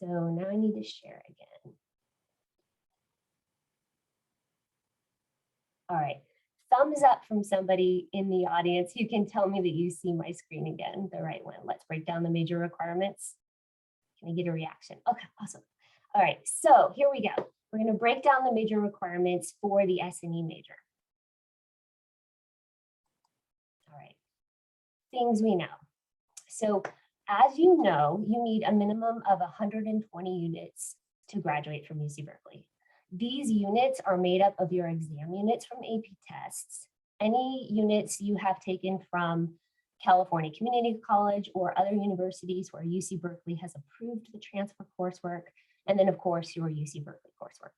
So now I need to share again. All right, thumbs up from somebody in the audience who can tell me that you see my screen again, the right one. Let's break down the major requirements. Can I get a reaction? Okay, awesome. All right, so here we go. We're going to break down the major requirements for the S&E major. All right, things we know. So as you know, you need a minimum of 120 units to graduate from UC Berkeley. These units are made up of your exam units from AP tests, any units you have taken from California Community College or other universities where UC Berkeley has approved the transfer coursework, and then of course your UC Berkeley coursework.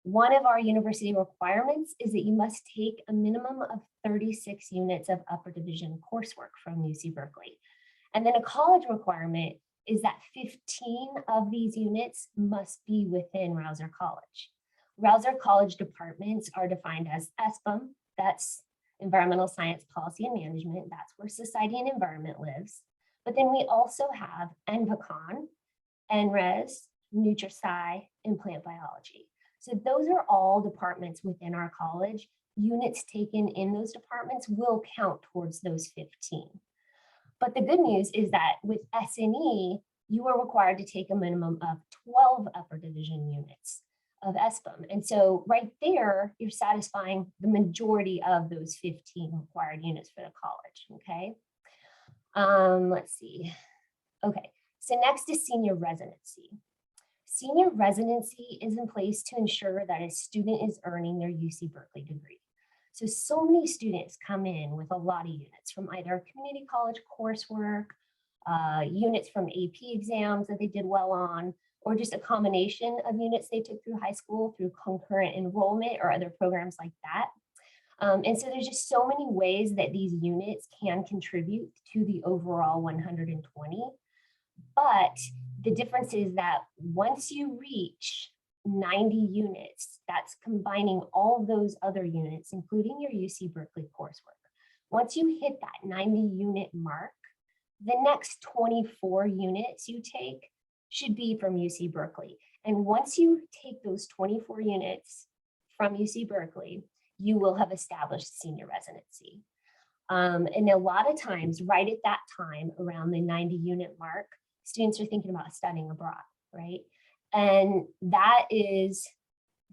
One of our university requirements is that you must take a minimum of 36 units of upper division coursework from UC Berkeley. And then a college requirement is that 15 of these units must be within Rausser College. Rausser College departments are defined as ESPM, that's Environmental Science Policy and Management, that's where Society and Environment lives. But then we also have NVCON, NRES, NutriSci, and Plant Biology. So those are all departments within our college. Units taken in those departments will count towards those 15. But the good news is that with S&E, you are required to take a minimum of 12 upper division units of ESPM. And so right there, you're satisfying the majority of those 15 required units for the college, okay? Let's see. Okay, so next is senior residency. Senior residency is in place to ensure that a student is earning their UC Berkeley degree. So many students come in with a lot of units from either community college coursework, units from AP exams that they did well on, or just a combination of units they took through high school through concurrent enrollment or other programs like that. And so there's just so many ways that these units can contribute to the overall 120. But the difference is that once you reach 90 units, that's combining all those other units, including your UC Berkeley coursework. Once you hit that 90 unit mark, the next 24 units you take should be from UC Berkeley. And once you take those 24 units from UC Berkeley, you will have established senior residency. And a lot of times, right at that time, around the 90 unit mark, students are thinking about studying abroad, right? And that is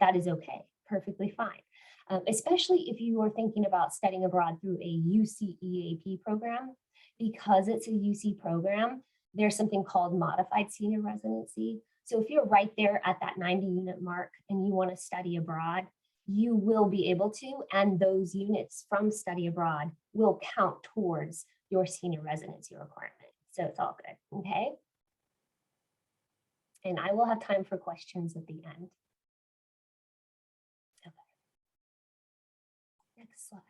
okay, perfectly fine. Especially if you are thinking about studying abroad through a UC EAP program, because it's a UC program, there's something called modified senior residency. So if you're right there at that 90 unit mark and you want to study abroad, you will be able to, and those units from study abroad will count towards your senior residency requirement. So it's all good, okay? And I will have time for questions at the end. Okay. Next slide.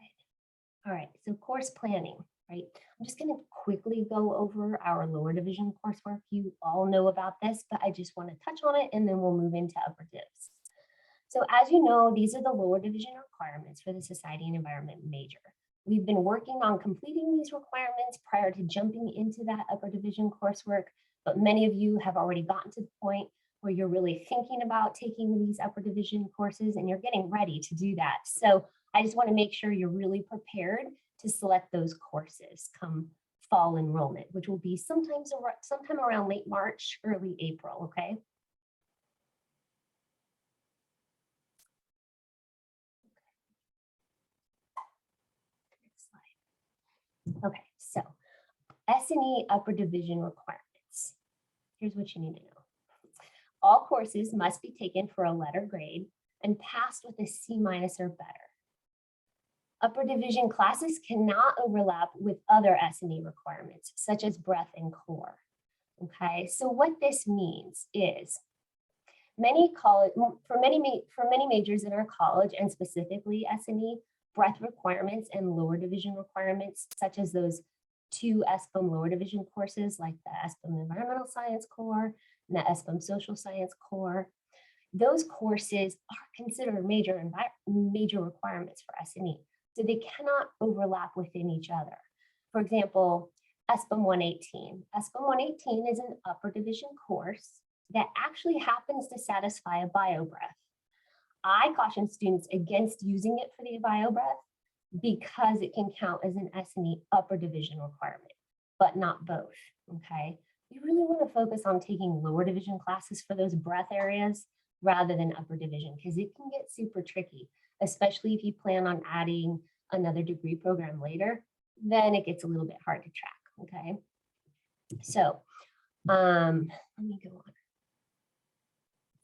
All right, so course planning, right? I'm just gonna quickly go over our lower division coursework. You all know about this, but I just wanna touch on it and then we'll move into upper divs. So as you know, these are the lower division requirements for the Society and Environment major. We've been working on completing these requirements prior to jumping into that upper division coursework, but many of you have already gotten to the point where you're really thinking about taking these upper division courses and you're getting ready to do that. So I just want to make sure you're really prepared to select those courses come fall enrollment, which will be sometime around late March, early April, okay? Next slide. Okay, so S&E upper division requirements. Here's what you need to know. All courses must be taken for a letter grade and passed with a C- or better. Upper division classes cannot overlap with other S&E requirements, such as breath and core. Okay, so what this means is for many majors in our college, and specifically S&E, breath requirements and lower division requirements, such as those 2 ESPM lower division courses like the ESPM Environmental Science Core and the ESPM Social Science Core, those courses are considered major requirements for S&E. So they cannot overlap within each other. For example, ESPM 118. ESPM 118 is an upper division course, that actually happens to satisfy a bio breath. I caution students against using it for the bio breath because it can count as an S&E upper division requirement, but not both, okay? You really want to focus on taking lower division classes for those breath areas rather than upper division, because it can get super tricky, especially if you plan on adding another degree program later, then it gets a little bit hard to track, okay? So let me go on.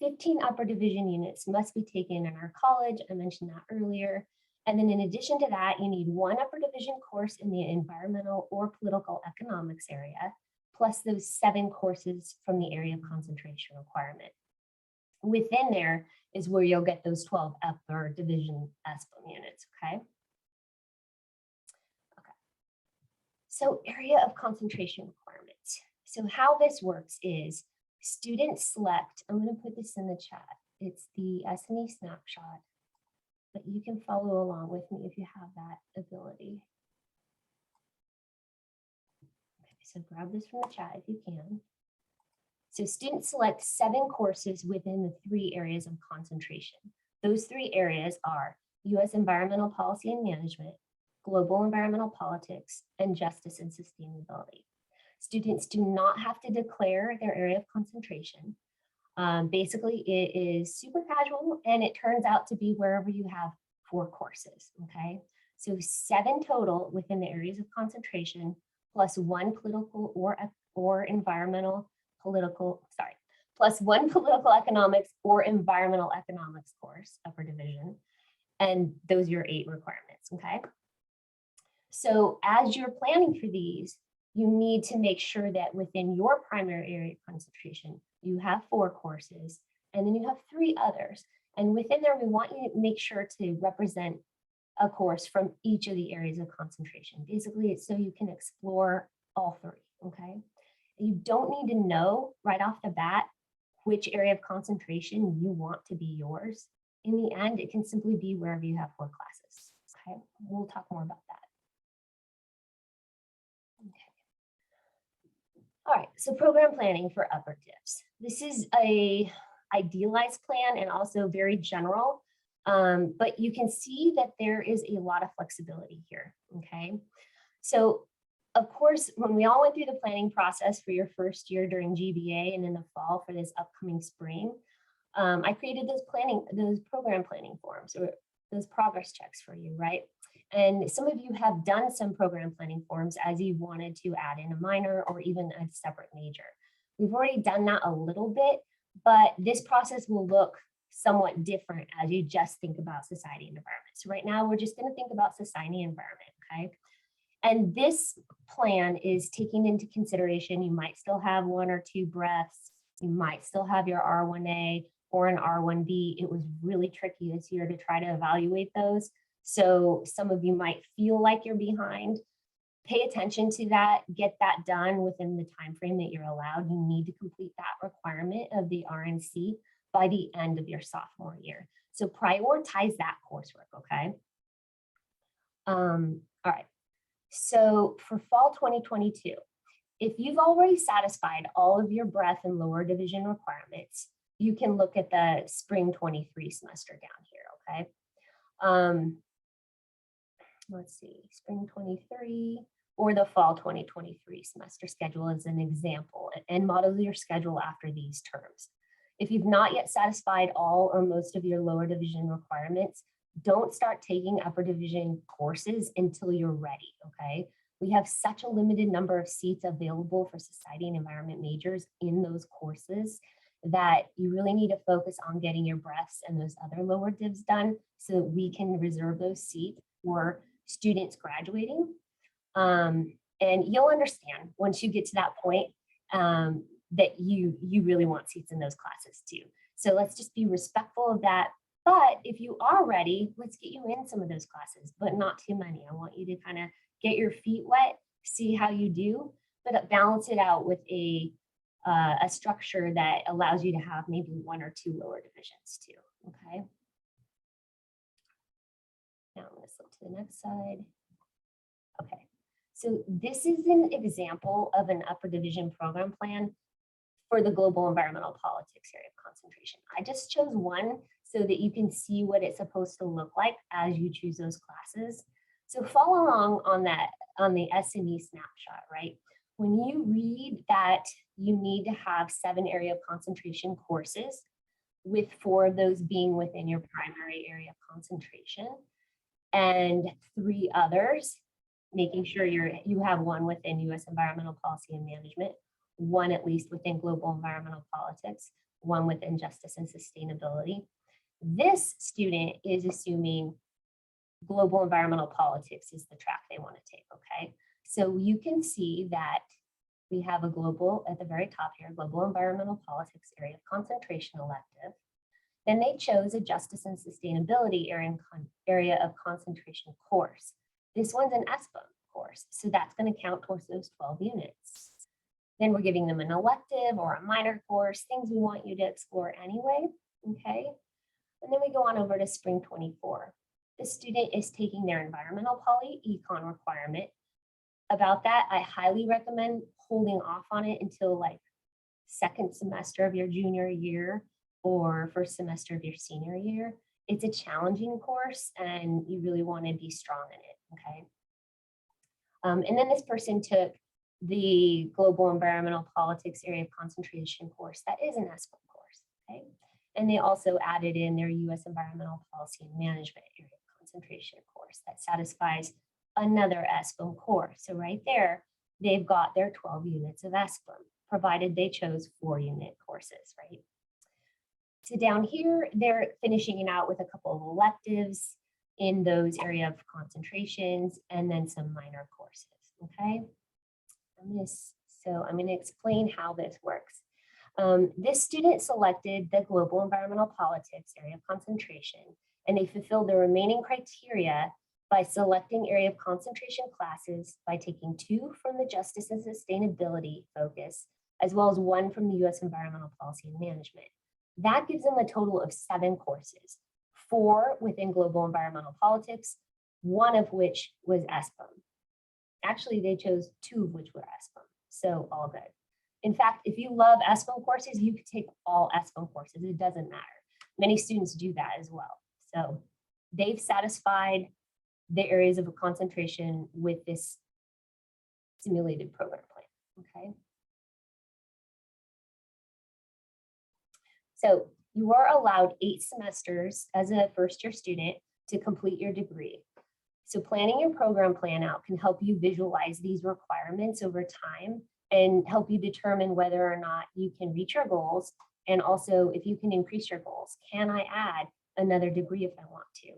15 upper division units must be taken in our college. I mentioned that earlier. And then in addition to that, you need one upper division course in the environmental or political economics area, plus those 7 courses from the area of concentration requirement. Within there is where you'll get those 12 upper division SPLM units, okay? So area of concentration requirements. So how this works is students select, I'm going to put this in the chat. It's the S&E snapshot, but you can follow along with me if you have that ability. Okay, so grab this from the chat if you can. So students select 7 courses within the 3 areas of concentration. Those 3 areas are U.S. environmental policy and management, global environmental politics, and justice and sustainability. Students do not have to declare their area of concentration. Basically, it is super casual, and it turns out to be wherever you have 4 courses, okay? So 7 total within the areas of concentration, plus 1 political or environmental political, sorry, plus 1 political economics or environmental economics course, upper division, and those are your 8 requirements, okay? So as you're planning for these, you need to make sure that within your primary area of concentration, you have 4 courses, and then you have 3 others. And within there, we want you to make sure to represent a course from each of the areas of concentration. Basically, it's so you can explore all 3, okay? You don't need to know right off the bat which area of concentration you want to be yours. In the end, it can simply be wherever you have 4 classes, okay? We'll talk more about that. Okay. All right, so program planning for upper divs. This is a idealized plan and also very general, but you can see that there is a lot of flexibility here, okay? So of course, when we all went through the planning process for your first year during GBA and in the fall for this upcoming spring, I created those program planning forms or those progress checks for you, right? And some of you have done some program planning forms as you wanted to add in a minor or even a separate major. We've already done that a little bit, but this process will look somewhat different as you just think about society and environment. So right now, we're just going to think about society and environment, okay? And this plan is taking into consideration, you might still have 1 or 2 breaths, you might still have your R1A or an R1B. It was really tricky this year to try to evaluate those. So some of you might feel like you're behind. Pay attention to that, get that done within the time frame that you're allowed. You need to complete that requirement of the RNC by the end of your sophomore year. So prioritize that coursework, okay? All right. So for fall 2022, if you've already satisfied all of your breadth and lower division requirements, you can look at the spring 23 semester down here, okay? Let's see, spring 23 or the fall 2023 semester schedule as an example, and model your schedule after these terms. If you've not yet satisfied all or most of your lower division requirements, don't start taking upper division courses until you're ready, okay? We have such a limited number of seats available for society and environment majors in those courses that you really need to focus on getting your breaths and those other lower divs done so that we can reserve those seats for students graduating. And you'll understand once you get to that point that you really want seats in those classes too. So let's just be respectful of that. But if you are ready, let's get you in some of those classes, but not too many. I want you to kind of get your feet wet, see how you do, but balance it out with a structure that allows you to have maybe 1 or 2 lower divisions too, okay? Now I'm going to flip to the next slide. Okay, so this is an example of an upper division program plan for the global environmental politics area of concentration. I just chose one so that you can see what it's supposed to look like as you choose those classes. So follow along on the SME snapshot, right? When you read that you need to have 7 area of concentration courses, with 4 of those being within your primary area of concentration, and 3 others, making sure you have 1 within US environmental policy and management, 1 at least within global environmental politics, 1 within justice and sustainability. This student is assuming global environmental politics is the track they want to take, okay? So you can see that we have a global, at the very top here, global environmental politics area of concentration elective. Then they chose a justice and sustainability area of concentration course. This one's an ESPM course, so that's going to count towards those 12 units. Then we're giving them an elective or a minor course, things we want you to explore anyway, okay? And then we go on over to spring 24. The student is taking their environmental poly econ requirement. About that, I highly recommend holding off on it until like 2nd semester of your junior year or 1st semester of your senior year. It's a challenging course and you really want to be strong in it, okay? And then this person took the global environmental politics area of concentration course. That is an ESPM course, okay? And they also added in their US environmental policy and management area of concentration course that satisfies another ESPM course. So right there, they've got their 12 units of ESPM, provided they chose 4-unit courses, right? So down here, they're finishing it out with a couple of electives in those area of concentrations and then some minor courses, okay? So I'm gonna explain how this works. This student selected the global environmental politics area of concentration, and they fulfilled the remaining criteria by selecting area of concentration classes by taking 2 from the justice and sustainability focus, as well as 1 from the US environmental policy and management. That gives them a total of 7 courses, 4 within global environmental politics, 1 of which was ESPM. Actually, they chose 2 of which were ESPM, so all good. In fact, if you love ESPM courses, you could take all ESPM courses, it doesn't matter. Many students do that as well. So they've satisfied the areas of concentration with this simulated program plan, okay? So you are allowed 8 semesters as a first-year student to complete your degree. So planning your program plan out can help you visualize these requirements over time and help you determine whether or not you can reach your goals, and also if you can increase your goals. Can I add another degree if I want to?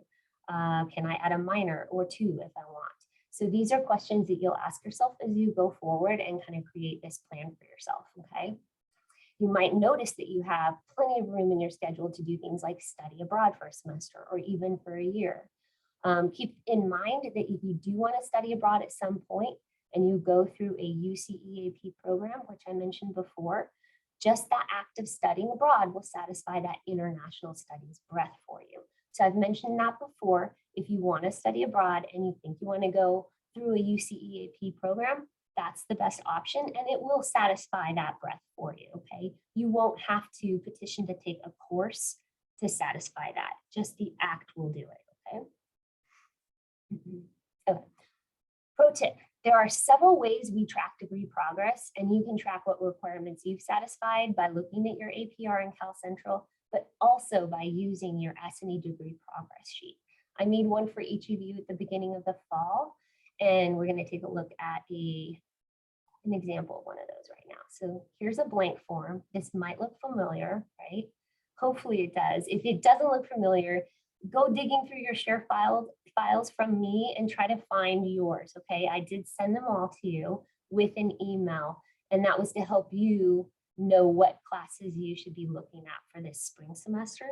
Can I add a minor or 2 if I want? So these are questions that you'll ask yourself as you go forward and kind of create this plan for yourself, okay? You might notice that you have plenty of room in your schedule to do things like study abroad for a semester or even for a year. Keep in mind that if you do want to study abroad at some point and you go through a UCEAP program, which I mentioned before, just that act of studying abroad will satisfy that international studies breadth for you. So I've mentioned that before. If you want to study abroad and you think you want to go through a UCEAP program, that's the best option and it will satisfy that breadth for you, okay? You won't have to petition to take a course to satisfy that. Just the act will do it, okay? Okay. Pro tip, there are several ways we track degree progress, and you can track what requirements you've satisfied by looking at your APR in CalCentral, but also by using your S&E degree progress sheet. I made one for each of you at the beginning of the fall, and we're going to take a look at an example of one of those right now. So here's a blank form. This might look familiar, right? Hopefully it does. If it doesn't look familiar, go digging through your share files from me and try to find yours, okay? I did send them all to you with an email, and that was to help you know what classes you should be looking at for this spring semester.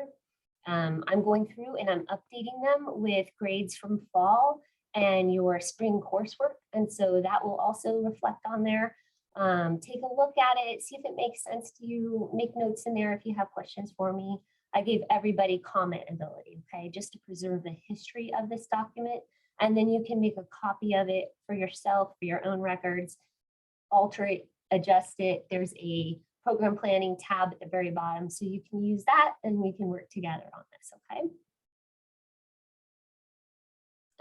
I'm going through and I'm updating them with grades from fall and your spring coursework, and so that will also reflect on there. Take a look at it, see if it makes sense to you, make notes in there if you have questions for me. I gave everybody comment ability, okay, just to preserve the history of this document. And then you can make a copy of it for yourself, for your own records, alter it, adjust it. There's a program planning tab at the very bottom. So you can use that and we can work together on this, okay?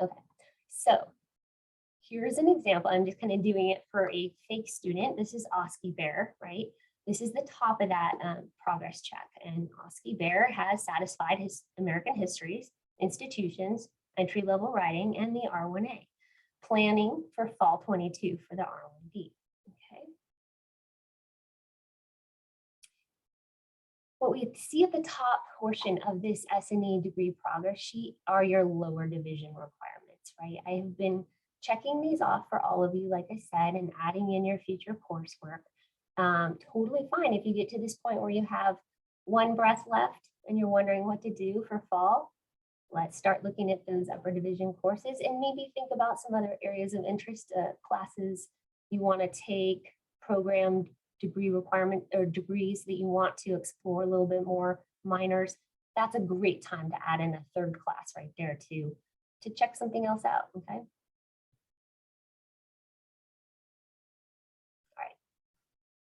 Okay, so here's an example. I'm just kind of doing it for a fake student. This is Oski Bear, right? This is the top of that progress check. And Oski Bear has satisfied his American histories, institutions, entry-level writing, and the R1A. Planning for fall 22 for the R1D, okay? What we see at the top portion of this S&E degree progress sheet are your lower division requirements, right? I have been checking these off for all of you, like I said, and adding in your future coursework. Totally fine if you get to this point where you have one breath left and you're wondering what to do for fall. Let's start looking at those upper division courses and maybe think about some other areas of interest, classes you want to take, programmed degree requirement or degrees that you want to explore a little bit more, minors. That's a great time to add in a third class right there to check something else out, okay?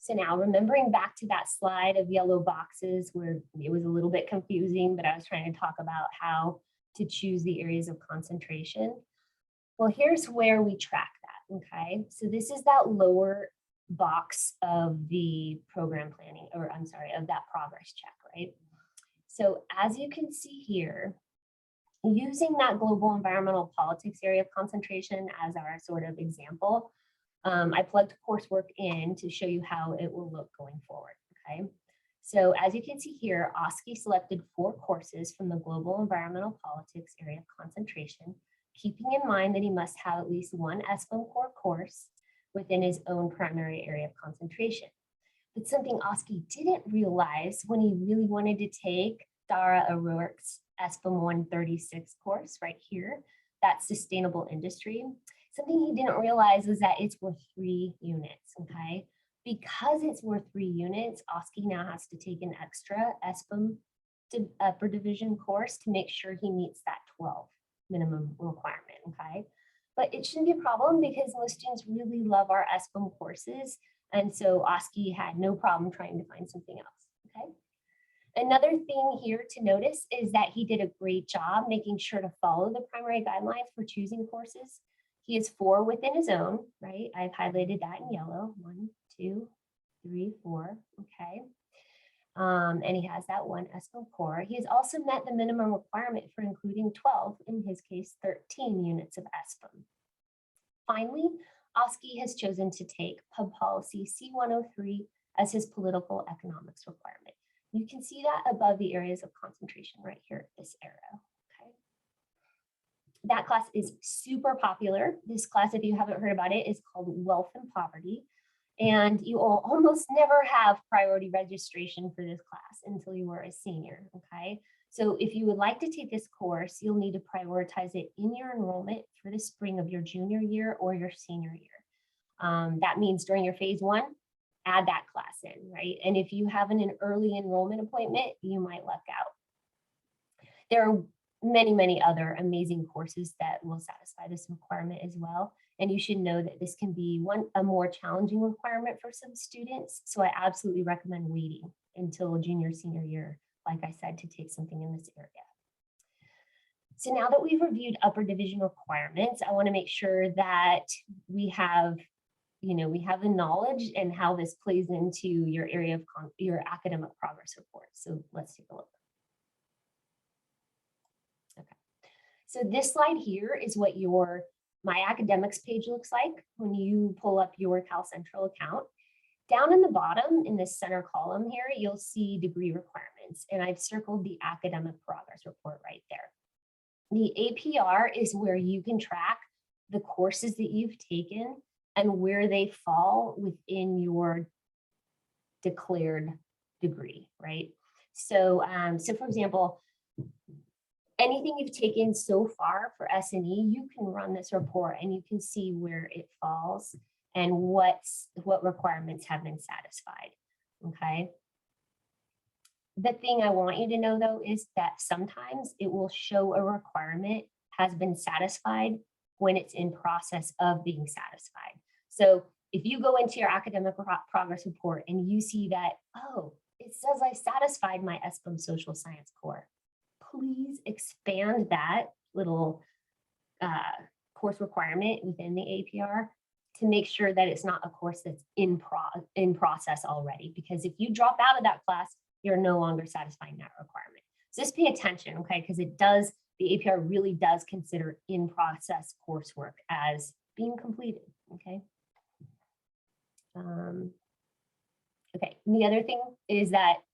So now remembering back to that slide of yellow boxes where it was a little bit confusing, but I was trying to talk about how to choose the areas of concentration. Well, here's where we track that, okay? So this is that lower box of the program planning, or I'm sorry, of that progress check, right? So as you can see here, using that global environmental politics area of concentration as our sort of example, I plugged coursework in to show you how it will look going forward, okay? So as you can see here, Oski selected 4 courses from the global environmental politics area of concentration, keeping in mind that he must have at least one ESPM core course within his own primary area of concentration. But something Oski didn't realize when he really wanted to take Dara O'Rourke's ESPM 136 course right here, that's sustainable industry. Something he didn't realize was that it's worth 3 units, okay? Because it's worth 3 units, Oski now has to take an extra ESPM upper division course to make sure he meets that 12 minimum requirement, okay? But it shouldn't be a problem because most students really love our ESPM courses. And so Oski had no problem trying to find something else, okay? Another thing here to notice is that he did a great job making sure to follow the primary guidelines for choosing courses. He has 4 within his own, right? I've highlighted that in yellow, 1, 2, 3, 4, okay. And he has that one ESPM core. He has also met the minimum requirement for including 12, in his case, 13 units of ESPM. Finally, Oski has chosen to take Pub Policy C103 as his political economics requirement. You can see that above the areas of concentration right here at this arrow. That class is super popular. This class, if you haven't heard about it, is called Wealth and Poverty. And you will almost never have priority registration for this class until you are a senior, okay? So if you would like to take this course, you'll need to prioritize it in your enrollment for the spring of your junior year or your senior year. That means during your phase 1, add that class in, right? And if you have an early enrollment appointment, you might luck out. There are many other amazing courses that will satisfy this requirement as well. And you should know that this can be a more challenging requirement for some students. So I absolutely recommend waiting until junior, senior year, like I said, to take something in this area. So now that we've reviewed upper division requirements, I want to make sure that we have the knowledge and how this plays into your area of your academic progress report. So let's take a look. So this slide here is what your My Academics page looks like when you pull up your Cal Central account. Down in the bottom, in this center column here, you'll see degree requirements, and I've circled the academic progress report right there. The APR is where you can track the courses that you've taken and where they fall within your declared degree, right? So, for example, anything you've taken so far for S&E, you can run this report and you can see where it falls and what requirements have been satisfied, okay? The thing I want you to know though is that sometimes it will show a requirement has been satisfied when it's in process of being satisfied. So if you go into your academic progress report and you see that, oh, it says I satisfied my SBIM social science core, please expand that little course requirement within the APR to make sure that it's not a course that's in process already. Because if you drop out of that class, you're no longer satisfying that requirement. So just pay attention, okay? Because the APR really does consider in process coursework as being completed, okay? Okay, and the other thing is that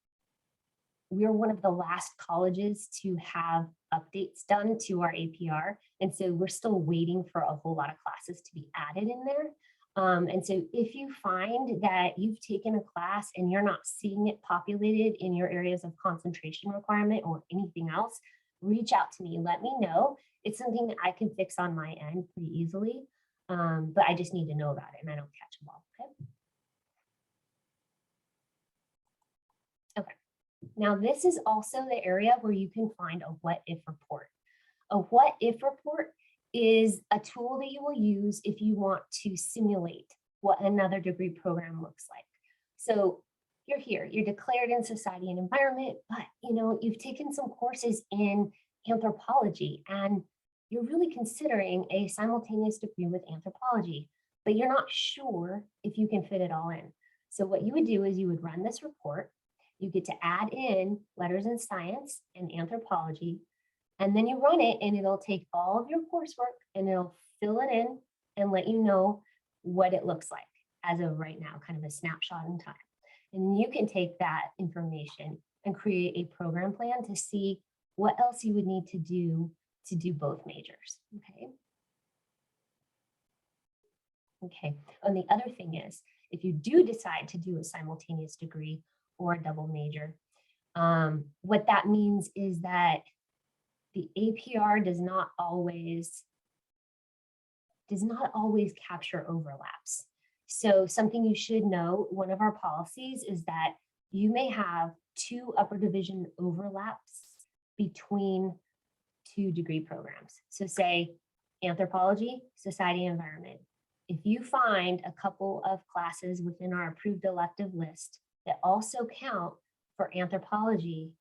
we're one of the last colleges to have updates done to our APR. And so we're still waiting for a whole lot of classes to be added in there. And so if you find that you've taken a class and you're not seeing it populated in your areas of concentration requirement or anything else, reach out to me, let me know. It's something that I can fix on my end pretty easily, but I just need to know about it and I don't catch them all, okay? Okay, now this is also the area where you can find a what if report. A what if report is a tool that you will use if you want to simulate what another degree program looks like. So you're here, you're declared in society and environment, but you've taken some courses in anthropology and you're really considering a simultaneous degree with anthropology, but you're not sure if you can fit it all in. So what you would do is you would run this report, you get to add in letters in science and anthropology, and then you run it and it'll take all of your coursework and it'll fill it in and let you know what it looks like as of right now, kind of a snapshot in time. And you can take that information and create a program plan to see what else you would need to do both majors, okay? Okay, and the other thing is, if you do decide to do a simultaneous degree or a double major, what that means is that the APR does not always capture overlaps. So something you should know, one of our policies is that you may have 2 upper division overlaps between 2 degree programs. So say anthropology, society, environment. If you find a couple of classes within our approved elective list that also count for anthropology,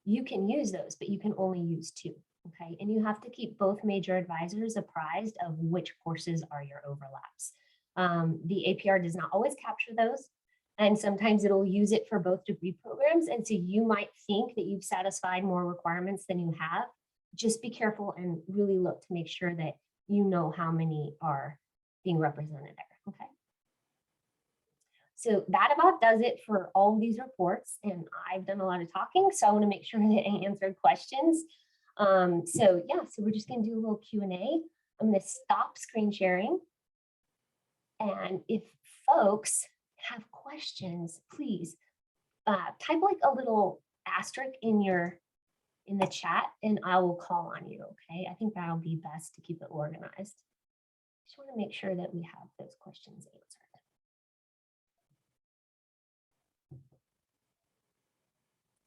you can use those, but you can only use 2. Okay, and you have to keep both major advisors apprised of which courses are your overlaps. The APR does not always capture those, and sometimes it'll use it for both degree programs. And so you might think that you've satisfied more requirements than you have. Just be careful and really look to make sure that you know how many are being represented there, okay? So that about does it for all of these reports, and I've done a lot of talking, so I want to make sure that I answered questions. So we're just going to do a little Q&A. I'm going to stop screen sharing. And if folks have questions, please type like a little asterisk in the chat and I will call on you, okay? I think that'll be best to keep it organized. Just want to make sure that we have those questions answered.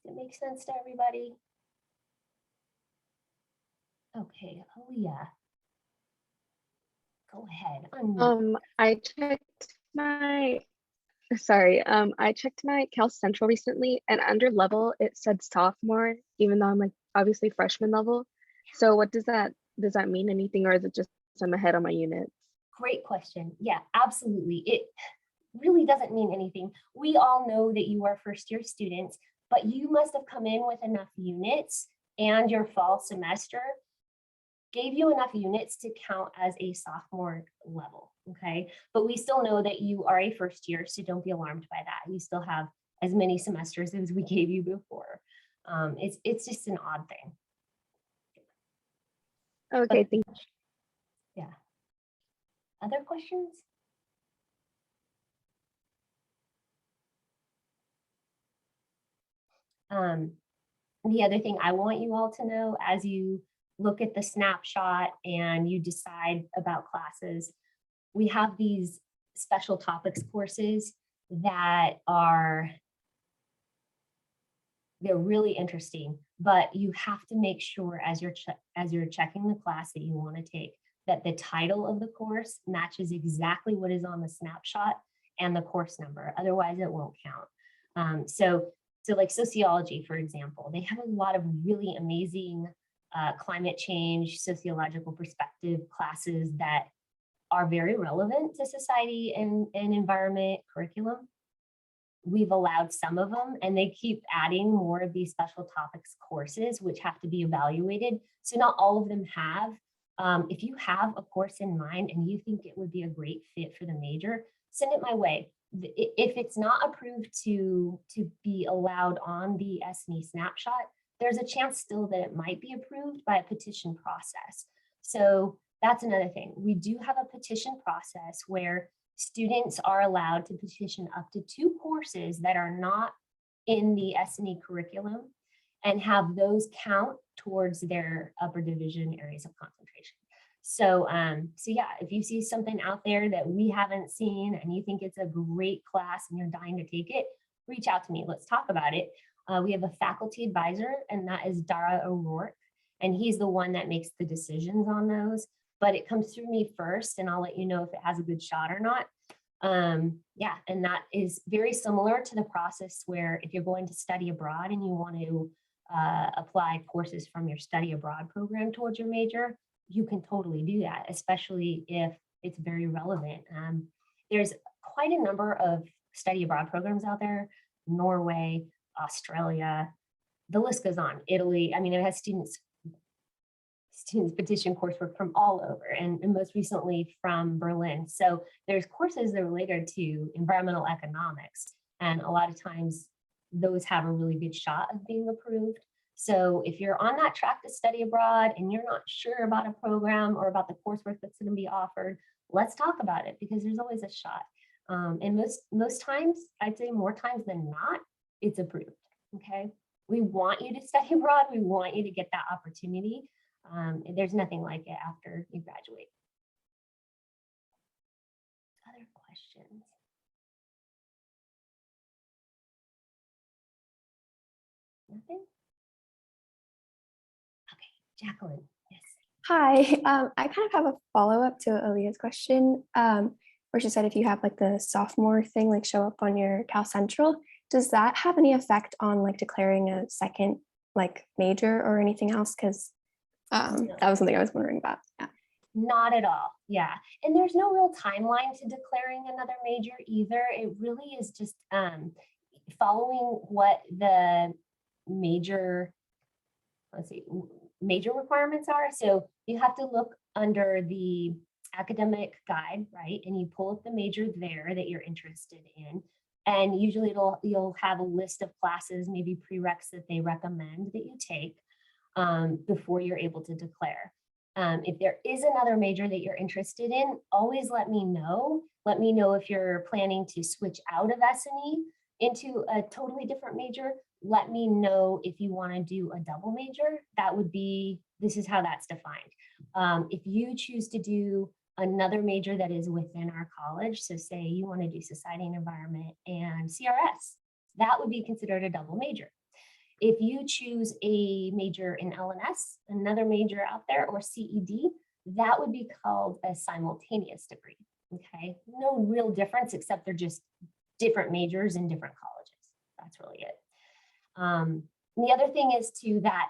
Does it make sense to everybody? Okay, Aaliyah. Go ahead. I checked my Cal Central recently, and under level it said sophomore, even though I'm like obviously freshman level. So what does that mean anything, or is it just I'm ahead on my units? Great question. Yeah, absolutely. It really doesn't mean anything. We all know that you are first year students, but you must have come in with enough units and your fall semester gave you enough units to count as a sophomore level, okay? But we still know that you are a first year, so don't be alarmed by that. You still have as many semesters as we gave you before. It's just an odd thing. Okay, thank you. Yeah. Other questions? The other thing I want you all to know as you look at the snapshot and you decide about classes, we have these special topics courses that they're really interesting, but you have to make sure as you're checking the class that you want to take that the title of the course matches exactly what is on the snapshot and the course number. Otherwise, it won't count. So like sociology, for example, they have a lot of really amazing climate change, sociological perspective classes that are very relevant to society and environment curriculum. We've allowed some of them, and they keep adding more of these special topics courses, which have to be evaluated. So not all of them have. If you have a course in mind and you think it would be a great fit for the major, send it my way. If it's not approved to be allowed on the SNE snapshot, there's a chance still that it might be approved by a petition process. So that's another thing. We do have a petition process where students are allowed to petition up to 2 courses that are not in the SNE curriculum and have those count towards their upper division areas of concentration. So, so yeah, if you see something out there that we haven't seen and you think it's a great class and you're dying to take it, reach out to me. Let's talk about it. We have a faculty advisor, and that is Dara O'Rourke, and he's the one that makes the decisions on those. But it comes through me first, and I'll let you know if it has a good shot or not. Yeah, and that is very similar to the process where if you're going to study abroad and you want to apply courses from your study abroad program towards your major, you can totally do that, especially if it's very relevant. There's quite a number of study abroad programs out there: Norway, Australia, the list goes on, Italy. I mean, it has students petition coursework from all over, and most recently from Berlin. So there's courses that are related to environmental economics, and a lot of times those have a really good shot of being approved. So if you're on that track to study abroad and you're not sure about a program or about the coursework that's going to be offered, let's talk about it, because there's always a shot. And most times, I'd say more times than not, it's approved. Okay, we want you to study abroad. We want you to get that opportunity. There's nothing like it after you graduate. Other questions? Nothing? Okay, Jacqueline, yes. Hi, I kind of have a follow-up to Aaliyah's question, where she said if you have like the sophomore thing like show up on your Cal Central, does that have any effect on like declaring a second like major or anything else? Because that was something I was wondering about. Yeah. Not at all. Yeah. And there's no real timeline to declaring another major either. It really is just following what the major, major requirements are. So you have to look under the academic guide, right? And you pull up the major there that you're interested in. And usually you'll have a list of classes, maybe prereqs that they recommend that you take before you're able to declare. If there is another major that you're interested in, always let me know. Let me know if you're planning to switch out of SNE into a totally different major. Let me know if you want to do a double major. That would be, this is how that's defined. If you choose to do another major that is within our college, so say you want to do society and environment and CRS, that would be considered a double major. If you choose a major in LNS, another major out there, or CED, that would be called a simultaneous degree. Okay, no real difference except they're just different majors in different colleges. That's really it. The other thing is too that,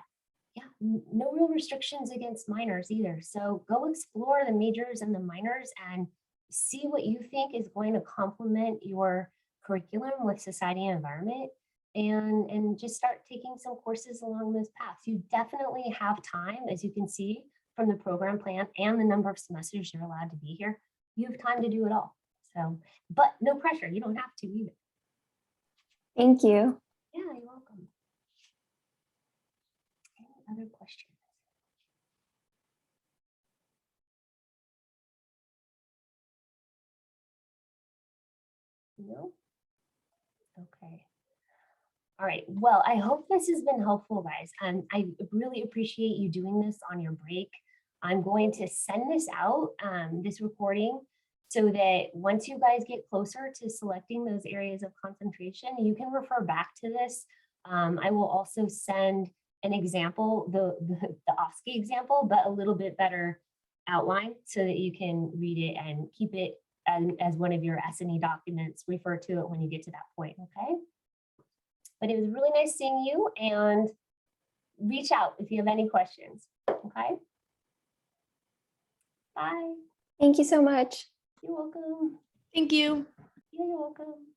yeah, no real restrictions against minors either. So go explore the majors and the minors and see what you think is going to complement your curriculum with society and environment, and just start taking some courses along those paths. You definitely have time, as you can see from the program plan and the number of semesters you're allowed to be here. You have time to do it all. So, but no pressure. You don't have to either. Thank you. Yeah, you're welcome. Any other questions? No? Okay. All right. Well, I hope this has been helpful, guys. And I really appreciate you doing this on your break. I'm going to send this out, this recording, so that once you guys get closer to selecting those areas of concentration, you can refer back to this. I will also send an example, the OSCE example, but a little bit better outline so that you can read it and keep it as one of your S&E documents. Refer to it when you get to that point, okay? But it was really nice seeing you, and reach out if you have any questions, okay? Bye. Thank you so much. You're welcome. Thank you. You're welcome.